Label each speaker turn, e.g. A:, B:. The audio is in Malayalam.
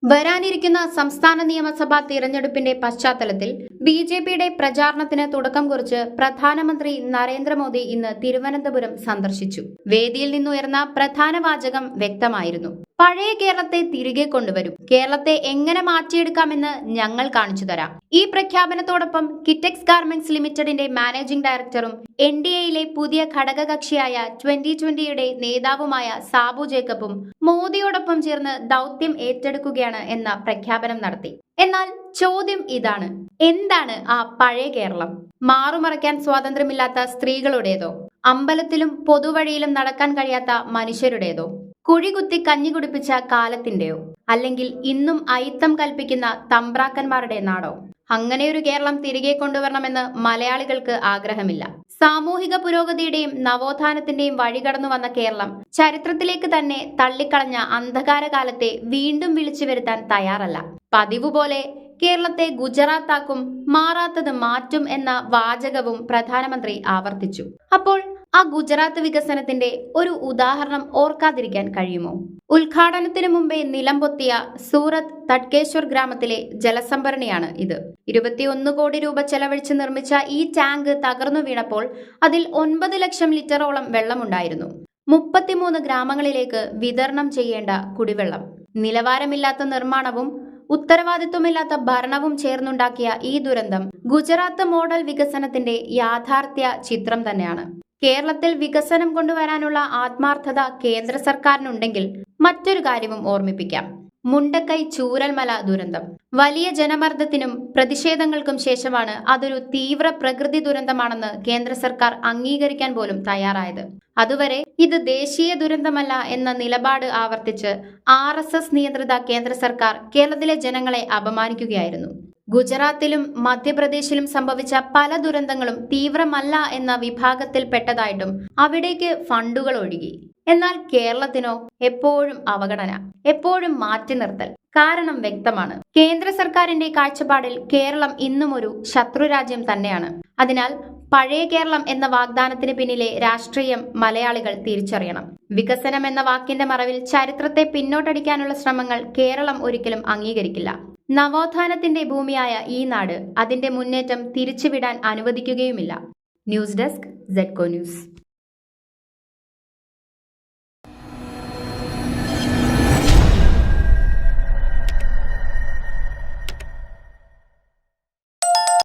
A: വരാനിരിക്കുന്ന സംസ്ഥാന നിയമസഭാ തിരഞ്ഞെടുപ്പിന്റെ പശ്ചാത്തലത്തിൽ ബി.ജെ.പിയുടെ പ്രചാരണത്തിന് തുടക്കം കുറിച്ച് പ്രധാനമന്ത്രി നരേന്ദ്രമോദി ഇന്ന് തിരുവനന്തപുരം സന്ദർശിച്ചു. വേദിയിൽ നിന്നുയർന്ന പ്രധാന വാചകം വ്യക്തമായിരുന്നു: പഴയ കേരളത്തെ തിരികെ കൊണ്ടുവരും. കേരളത്തെ എങ്ങനെ മാറ്റിയെടുക്കാമെന്ന് ഞങ്ങൾ കാണിച്ചു തരാം. ഈ പ്രഖ്യാപനത്തോടൊപ്പം കിറ്റെക്സ് ഗാർമെന്റ്സ് ലിമിറ്റഡിന്റെ മാനേജിംഗ് ഡയറക്ടറും NDAയിലെ പുതിയ ഘടകകക്ഷിയായ 2020യുടെ നേതാവുമായ സാബു ജേക്കബും മോദിയോടൊപ്പം ചേർന്ന് ദൗത്യം ഏറ്റെടുക്കുകയാണ് എന്ന പ്രഖ്യാപനം നടത്തി. എന്നാൽ ചോദ്യം ഇതാണ്: എന്താണ് ആ പഴയ കേരളം? മാറുമറയ്ക്കാൻ സ്വാതന്ത്ര്യമില്ലാത്ത സ്ത്രീകളുടേതോ? അമ്പലത്തിലും പൊതുവഴിയിലും നടക്കാൻ കഴിയാത്ത മനുഷ്യരുടേതോ? കുഴികുത്തി കഞ്ഞി കുടിപ്പിച്ച കാലത്തിന്റെയോ? അല്ലെങ്കിൽ ഇന്നും അയിത്തം കൽപ്പിക്കുന്ന തമ്പ്രാക്കന്മാരുടെ നാടോ? അങ്ങനെയൊരു കേരളം തിരികെ കൊണ്ടുവരണമെന്ന് മലയാളികൾക്ക് ആഗ്രഹമില്ല. സാമൂഹിക പുരോഗതിയുടെയും നവോത്ഥാനത്തിന്റെയും വഴികടന്നു വന്ന കേരളം ചരിത്രത്തിലേക്ക് തന്നെ തള്ളിക്കളഞ്ഞ അന്ധകാര കാലത്തെ വീണ്ടും വിളിച്ചു വരുത്താൻ തയ്യാറല്ല. പതിവ് പോലെ കേരളത്തെ ഗുജറാത്താക്കും, മാറാത്തത് മാറ്റും എന്ന വാചകവും പ്രധാനമന്ത്രി ആവർത്തിച്ചു. അപ്പോൾ ആ ഗുജറാത്ത് വികസനത്തിന്റെ ഒരു ഉദാഹരണം ഓർക്കാതിരിക്കാൻ കഴിയുമോ? ഉദ്ഘാടനത്തിന് മുമ്പേ നിലംപൊത്തിയ സൂറത്ത് തഡ്കേശ്വർ ഗ്രാമത്തിലെ ജലസംഭരണിയാണ് ഇത്. 21 കോടി രൂപ ചെലവഴിച്ച് നിർമ്മിച്ച ഈ ടാങ്ക് തകർന്നു വീണപ്പോൾ അതിൽ 9 ലക്ഷം ലിറ്ററോളം വെള്ളമുണ്ടായിരുന്നു. 33 ഗ്രാമങ്ങളിലേക്ക് വിതരണം ചെയ്യേണ്ട കുടിവെള്ളം. നിലവാരമില്ലാത്ത നിർമ്മാണവും ഉത്തരവാദിത്വമില്ലാത്ത ഭരണവും ചേർന്നുണ്ടാക്കിയ ഈ ദുരന്തം ഗുജറാത്ത് മോഡൽ വികസനത്തിന്റെ യാഥാർത്ഥ്യ ചിത്രം തന്നെയാണ്. കേരളത്തിൽ വികസനം കൊണ്ടുവരാനുള്ള ആത്മാർത്ഥത കേന്ദ്ര സർക്കാരിനുണ്ടെങ്കിൽ മറ്റൊരു കാര്യവും ഓർമ്മിപ്പിക്കാം: മുണ്ടക്കൈ ചൂരൽമല ദുരന്തം. വലിയ ജനമർദ്ദത്തിനും പ്രതിഷേധങ്ങൾക്കും ശേഷമാണ് അതൊരു തീവ്ര പ്രകൃതി ദുരന്തമാണെന്ന് കേന്ദ്ര സർക്കാർ അംഗീകരിക്കാൻ പോലും തയ്യാറായത്. അതുവരെ ഇത് ദേശീയ ദുരന്തമല്ല എന്ന നിലപാട് ആവർത്തിച്ച് RSS നിയന്ത്രിത കേന്ദ്ര സർക്കാർ കേരളത്തിലെ ജനങ്ങളെ അപമാനിക്കുകയായിരുന്നു. ഗുജറാത്തിലും മധ്യപ്രദേശിലും സംഭവിച്ച പല ദുരന്തങ്ങളും തീവ്രമല്ല എന്ന വിഭാഗത്തിൽപ്പെട്ടതായിട്ടും അവിടേക്ക് ഫണ്ടുകൾ ഒഴുകി. എന്നാൽ കേരളത്തിനോ എപ്പോഴും അവഗണന, എപ്പോഴും മാറ്റി നിർത്തൽ. കാരണം വ്യക്തമാണ്: കേന്ദ്ര സർക്കാരിന്റെ കാഴ്ചപ്പാടിൽ കേരളം ഇന്നും ഒരു ശത്രുരാജ്യം തന്നെയാണ്. അതിനാൽ പഴയ കേരളം എന്ന വാഗ്ദാനത്തിന് പിന്നിലെ രാഷ്ട്രീയം മലയാളികൾ തിരിച്ചറിയണം. വികസനം എന്ന വാക്കിന്റെ മറവിൽ ചരിത്രത്തെ പിന്നോട്ടടിക്കാനുള്ള ശ്രമങ്ങൾ കേരളം ഒരിക്കലും അംഗീകരിക്കില്ല. നവോത്ഥാനത്തിന്റെ ഭൂമിയായ ഈ നാട് അതിന്റെ മുന്നേറ്റം തിരിച്ചുവിടാൻ അനുവദിക്കുകയുമില്ല. News desk ZECO news.